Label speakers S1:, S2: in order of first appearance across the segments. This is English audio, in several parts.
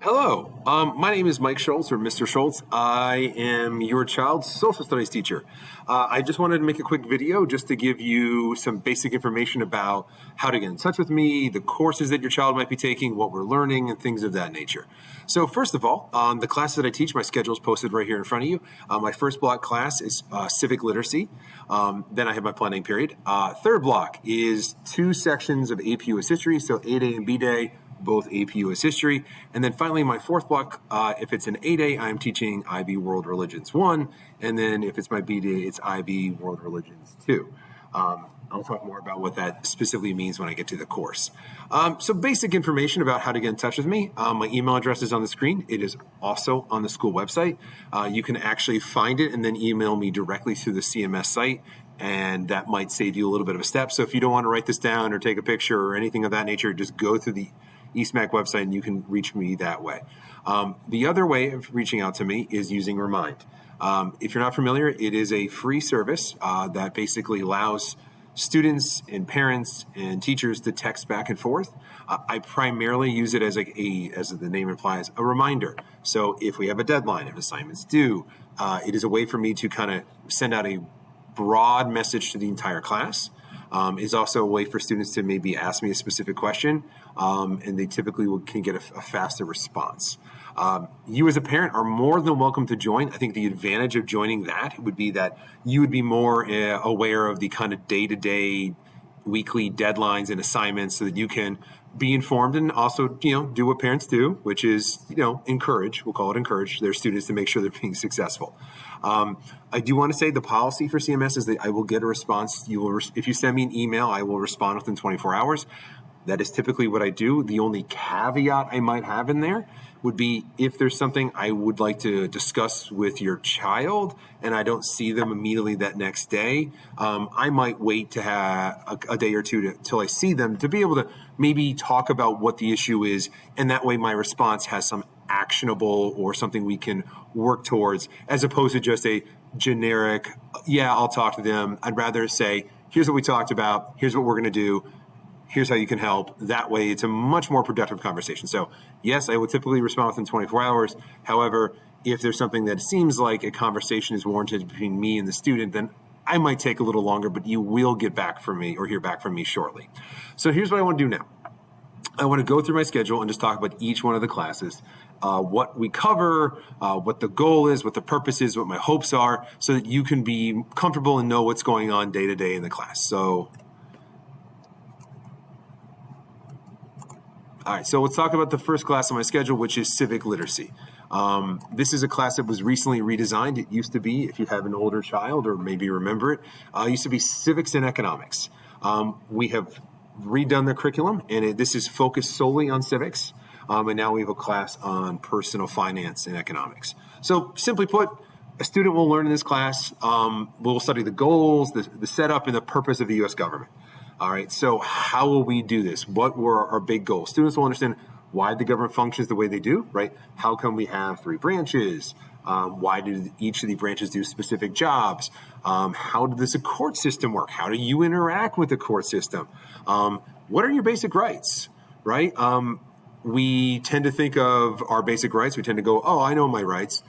S1: Hello, my name is Mike Schultz, or Mr. Schultz. I am your child's social studies teacher. I just wanted to make a quick video just to give you some basic information about how to get in touch with me, the courses that your child might be taking, what we're learning, and things of that nature. So first of all, the classes that I teach, my schedule is posted right here in front of you. My first block class is civic literacy. Then I have my planning period. Third block is 2 sections of AP US history, so A Day and B Day, both AP US history. And then finally, my fourth block, if it's an A Day, I'm teaching IB World Religions 1. And then if it's my B Day, it's IB World Religions 2. I'll talk more about what that specifically means when I get to the course. So basic information about how to get in touch with me. My email address is on the screen. It is also on the school website. You can actually find it and then email me directly through the CMS site. And that might save you a little bit of a step. So if you don't want to write this down or take a picture or anything of that nature, just go through the EastMac website and you can reach me that way. The other way of reaching out to me is using Remind. If you're not familiar, it is a free service that basically allows students and parents and teachers to text back and forth. I primarily use it as as the name implies, a reminder. So if we have a deadline, if assignments due, it is a way for me to kind of send out a broad message to the entire class. Is also a way for students to maybe ask me a specific question, and they typically can get a faster response. You as a parent are more than welcome to join. I think the advantage of joining that would be that you would be more aware of the kind of day-to-day, weekly deadlines and assignments so that you can be informed and also, do what parents do, which is, encourage, we'll call it encourage their students to make sure they're being successful. I do want to say the policy for CMS is that I will get a response. If you send me an email, I will respond within 24 hours. That is typically what I do. The only caveat I might have in there would be if there's something I would like to discuss with your child and I don't see them immediately that next day, I might wait to have a day or two till I see them to be able to maybe talk about what the issue is. And that way my response has some actionable or something we can work towards, as opposed to just a generic, yeah, I'll talk to them. I'd rather say, here's what we talked about. Here's what we're going to do. Here's how you can help. That way, it's a much more productive conversation. So yes, I would typically respond within 24 hours. However, if there's something that seems like a conversation is warranted between me and the student, then I might take a little longer, but you will get back from me or hear back from me shortly. So here's what I want to do now. I want to go through my schedule and just talk about each one of the classes, what we cover, what the goal is, what the purpose is, what my hopes are, so that you can be comfortable and know what's going on day to day in the class. So, all right, so let's talk about the first class on my schedule, which is civic literacy. This is a class that was recently redesigned. It used to be, if you have an older child or maybe remember it, used to be civics and economics. We have redone the curriculum, and this is focused solely on civics. And now we have a class on personal finance and economics. So simply put, a student will learn in this class, we'll study the goals, the setup, and the purpose of the U.S. government. All right, so how will we do this? What were our big goals? Students will understand why the government functions the way they do, right? How come we have 3 branches? Why do each of the branches do specific jobs? How does the court system work? How do you interact with the court system? What are your basic rights, right? We tend to think of our basic rights. We tend to go, oh, I know my rights.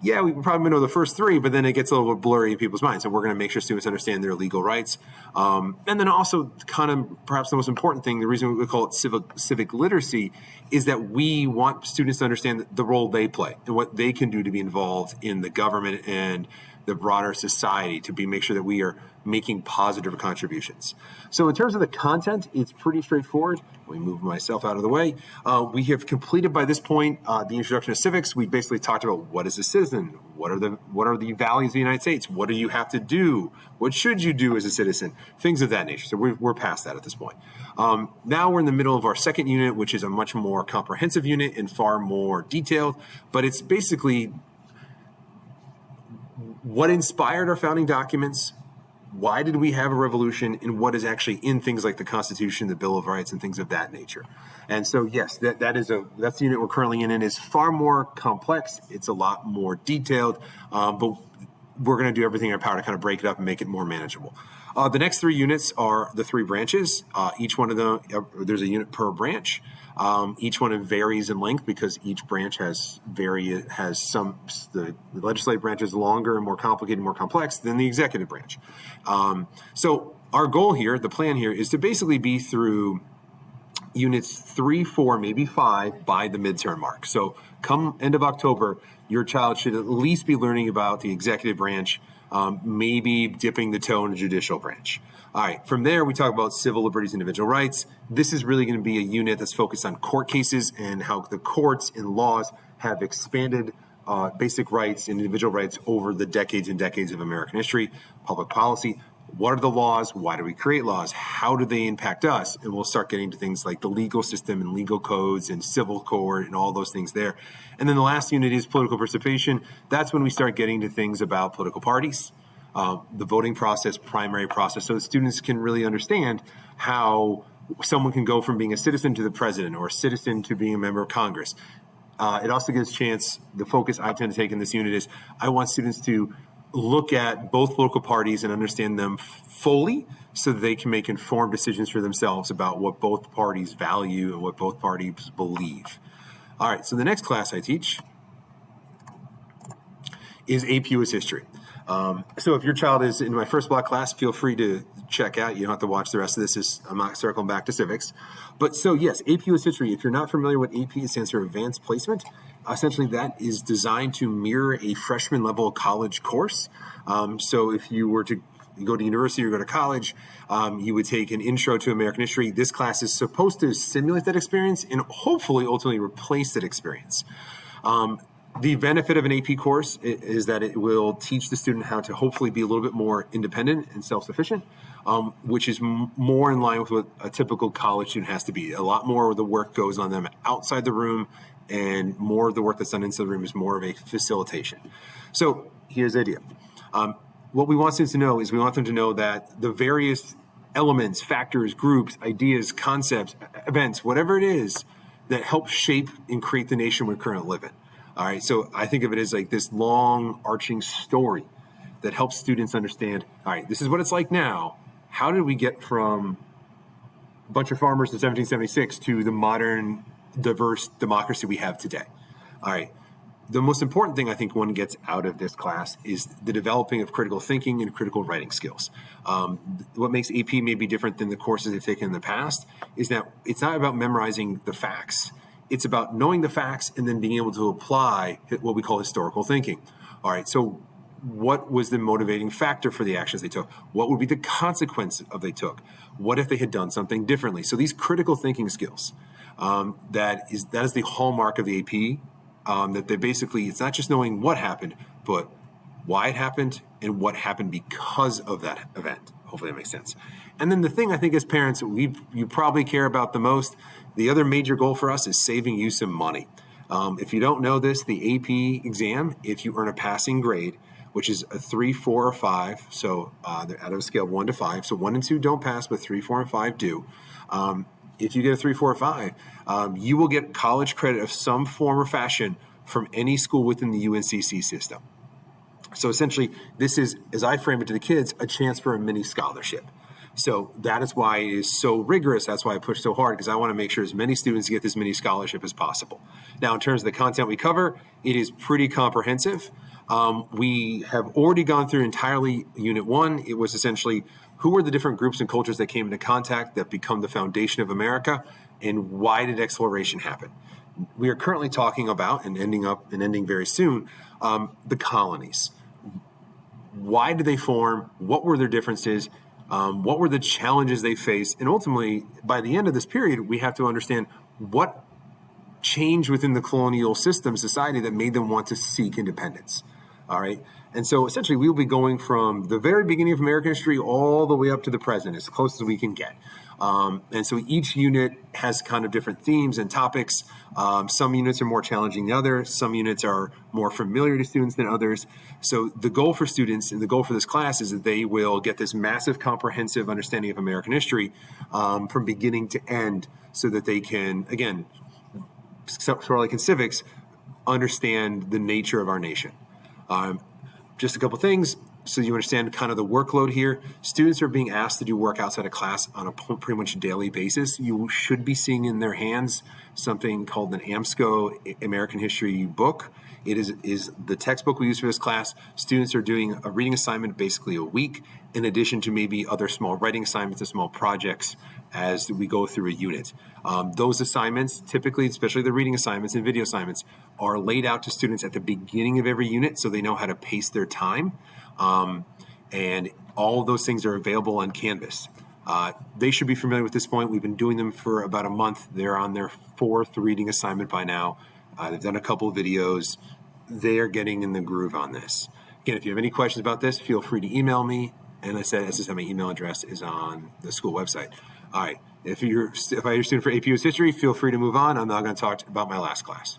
S1: Yeah, we probably know the first 3, but then it gets a little blurry in people's minds. And we're going to make sure students understand their legal rights. And then also kind of perhaps the most important thing, the reason we call it civic literacy is that we want students to understand the role they play and what they can do to be involved in the government and the broader society to make sure that we are making positive contributions. So in terms of the content, it's pretty straightforward. Let me move myself out of the way. We have completed by this point the introduction of civics. We basically talked about what is a citizen, what are the values of the United States, what do you have to do, what should you do as a citizen, things of that nature. So we're past that at this point. Now we're in the middle of our second unit, which is a much more comprehensive unit and far more detailed, but it's basically what inspired our founding documents, why did we have a revolution, and what is actually in things like the Constitution, the Bill of Rights, and things of that nature. And so, yes, that's the unit we're currently in, and is far more complex. It's a lot more detailed, but we're going to do everything in our power to kind of break it up and make it more manageable. The next 3 units are the 3 branches. Each one of them, there's a unit per branch. Each one varies in length because each branch the legislative branch is longer and more complicated and more complex than the executive branch. So our goal here, the plan here, is to basically be through units 3, 4, maybe 5 by the midterm mark. So come end of October, your child should at least be learning about the executive branch, maybe dipping the toe in the judicial branch. All right, from there, we talk about civil liberties, individual rights. This is really going to be a unit that's focused on court cases and how the courts and laws have expanded basic rights and individual rights over the decades and decades of American history. Public policy. What are the laws? Why do we create laws? How do they impact us? And we'll start getting to things like the legal system and legal codes and civil court and all those things there. And then the last unit is political participation. That's when we start getting to things about political parties, the voting process, primary process, so the students can really understand how someone can go from being a citizen to the president or a citizen to being a member of Congress. It also gives chance, the focus I tend to take in this unit is I want students to look at both political parties and understand them fully so that they can make informed decisions for themselves about what both parties value and what both parties believe. All right, so the next class I teach is AP US History. So if your child is in my first block class, feel free to check out. You don't have to watch the rest of this. I'm not circling back to civics. But so yes, AP US History, if you're not familiar with AP, it stands for Advanced Placement. Essentially, that is designed to mirror a freshman level college course. So if you were to go to university or go to college, you would take an intro to American history. This class is supposed to simulate that experience and hopefully ultimately replace that experience. The benefit of an AP course is that it will teach the student how to hopefully be a little bit more independent and self-sufficient, which is more in line with what a typical college student has to be. A lot more of the work goes on them outside the room, and more of the work that's done inside the room is more of a facilitation. So here's the idea. What we want students to know is we want them to know that the various elements, factors, groups, ideas, concepts, events, whatever it is that help shape and create the nation we currently live in. All right, so I think of it as like this long arching story that helps students understand, all right, this is what it's like now. How did we get from a bunch of farmers in 1776 to the modern diverse democracy we have today? All right, the most important thing I think one gets out of this class is the developing of critical thinking and critical writing skills. What makes AP maybe different than the courses they've taken in the past is that it's not about memorizing the facts. It's about knowing the facts and then being able to apply what we call historical thinking. All right, so what was the motivating factor for the actions they took? What would be the consequence of they took? What if they had done something differently? So these critical thinking skills, that is the hallmark of the AP, that they basically, it's not just knowing what happened, but why it happened and what happened because of that event. Hopefully that makes sense. And then the thing I think as parents, you probably care about the most, the other major goal for us is saving you some money. If you don't know this, the AP exam, if you earn a passing grade, which is a 3, 4, or 5, so they're out of a scale of 1 to 5. So 1 and 2 don't pass, but 3, 4, and 5 do. If you get a 3, 4, or 5, you will get college credit of some form or fashion from any school within the UNCC system. So essentially, this is, as I frame it to the kids, a chance for a mini scholarship. So that is why it is so rigorous. That's why I push so hard, because I want to make sure as many students get this mini scholarship as possible. Now, in terms of the content we cover, it is pretty comprehensive. We have already gone through entirely Unit 1. It was essentially who were the different groups and cultures that came into contact that become the foundation of America, and why did exploration happen? We are currently talking about, and ending very soon, the colonies. Why did they form? What were their differences? What were the challenges they faced? And ultimately, by the end of this period, we have to understand what changed within the colonial system society that made them want to seek independence. All right. And so essentially, we will be going from the very beginning of American history all the way up to the present, as close as we can get. And so each unit has kind of different themes and topics. Some units are more challenging than others. Some units are more familiar to students than others. So the goal for students and the goal for this class is that they will get this massive comprehensive understanding of American history from beginning to end, so that they can, again, sort of like in civics, understand the nature of our nation. Just a couple things. so you understand kind of the workload here. Students are being asked to do work outside of class on a pretty much daily basis. You should be seeing in their hands something called an AMSCO American History book. It is the textbook we use for this class. Students are doing a reading assignment basically a week, in addition to maybe other small writing assignments and small projects as we go through a unit. Those assignments, typically, especially the reading assignments and video assignments, are laid out to students at the beginning of every unit so they know how to pace their time. And all of those things are available on Canvas. They should be familiar with this point. We've been doing them for about a month. They're on their 4th reading assignment by now. They've done a couple of videos. They are getting in the groove on this. Again, if you have any questions about this, feel free to email me. And as I said, my email address is on the school website. All right, if you're a student for AP US History, feel free to move on. I'm now going to talk about my last class.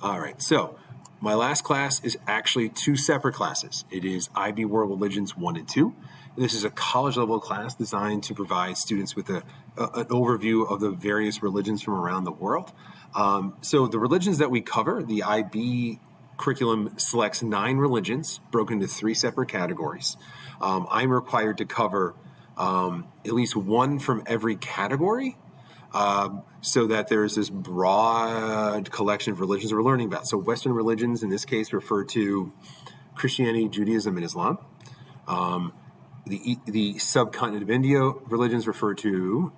S1: All right, so my last class is actually 2 separate classes. It is IB World Religions 1 and 2. This is a college-level class designed to provide students with an overview of the various religions from around the world. So the religions that we cover, the IB curriculum selects 9 religions broken into 3 separate categories. I'm required to cover at least 1 from every category, so that there's this broad collection of religions we're learning about. So Western religions, in this case, refer to Christianity, Judaism, and Islam. The subcontinent of India religions refer to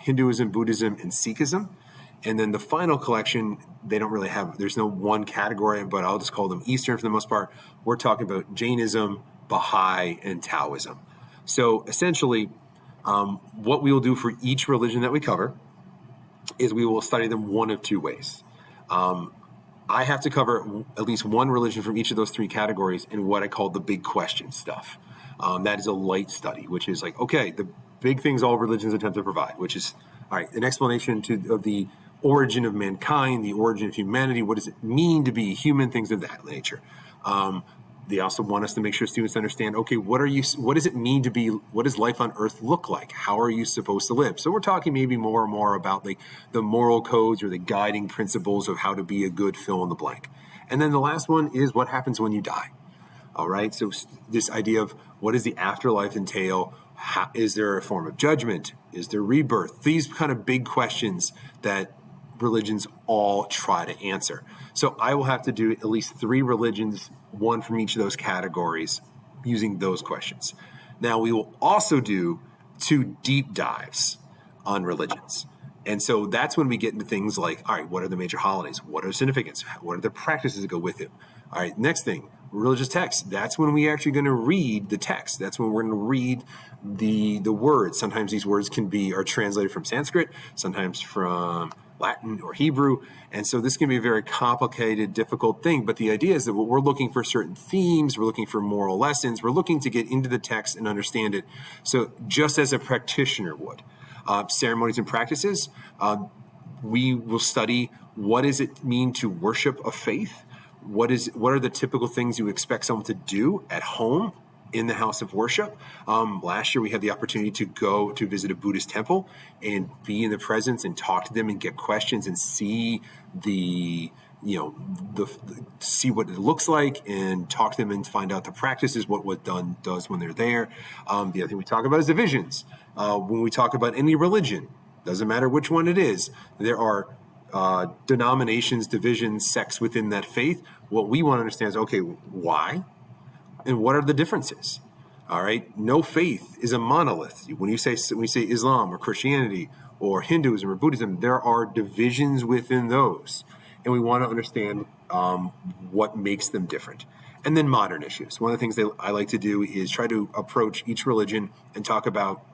S1: Hinduism, Buddhism, and Sikhism. And then the final collection, they don't really have, there's no one category, but I'll just call them Eastern for the most part. We're talking about Jainism, Baha'i, and Taoism. So essentially, what we will do for each religion that we cover is we will study them one of 2 ways. I have to cover at least 1 religion from each of those 3 categories in what I call the big question stuff. That is a light study, which is like, okay, the big things all religions attempt to provide, which is, all right, an explanation of the origin of mankind, the origin of humanity, what does it mean to be human, things of that nature. They also want us to make sure students understand, okay, what does it mean to be, what does life on earth look like? How are you supposed to live? So we're talking maybe more and more about the moral codes or the guiding principles of how to be a good fill in the blank. And then the last one is what happens when you die. All right, so this idea of what does the afterlife entail? Is there a form of judgment? Is there rebirth? These kind of big questions that religions all try to answer. So I will have to do at least 3 religions, 1 from each of those categories, using those questions. Now, we will also do 2 deep dives on religions. And so that's when we get into things like, all right, what are the major holidays? What are significance? What are the practices that go with it? All right, next thing, religious text. That's when we actually going to read the text. That's when we're going to read the words. Sometimes these words are translated from Sanskrit, sometimes from Latin or Hebrew. And so this can be a very complicated, difficult thing. But the idea is that we're looking for certain themes, we're looking for moral lessons, we're looking to get into the text and understand it. So just as a practitioner would. Ceremonies and practices, we will study what does it mean to worship a faith? What are the typical things you expect someone to do at home in the house of worship? Last year we had the opportunity to go to visit a Buddhist temple and be in the presence and talk to them and get questions and see see what it looks like and talk to them and find out the practices, what does when they're there. The other thing we talk about is divisions. When we talk about any religion, doesn't matter which one it is, there are denominations, divisions, sects within that faith. What we want to understand is, okay, why? And what are the differences? All right, no faith is a monolith. When you say Islam or Christianity or Hinduism or Buddhism, there are divisions within those, and we want to understand what makes them different. And then modern issues. One of the things that I like to do is try to approach each religion and talk about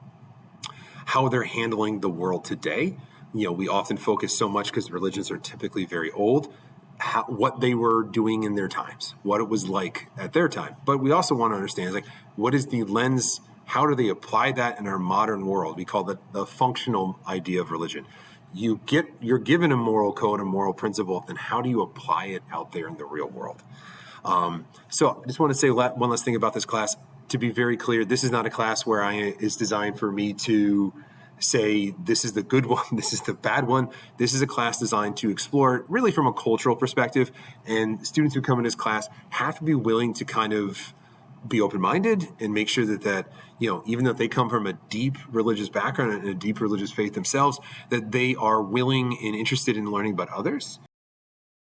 S1: how they're handling the world today. We often focus so much because religions are typically very old. What they were doing in their times, what it was like at their time. But we also want to understand, what is the lens, how do they apply that in our modern world? We call that the functional idea of religion. You're given a moral code, a moral principle, then how do you apply it out there in the real world? So I just want to say one last thing about this class. To be very clear, this is not a class where is designed for me to say this is the good one, this is the bad one. This is a class designed to explore really from a cultural perspective, and students who come in this class have to be willing to kind of be open-minded and make sure that even though they come from a deep religious background and a deep religious faith themselves, that they are willing and interested in learning about others.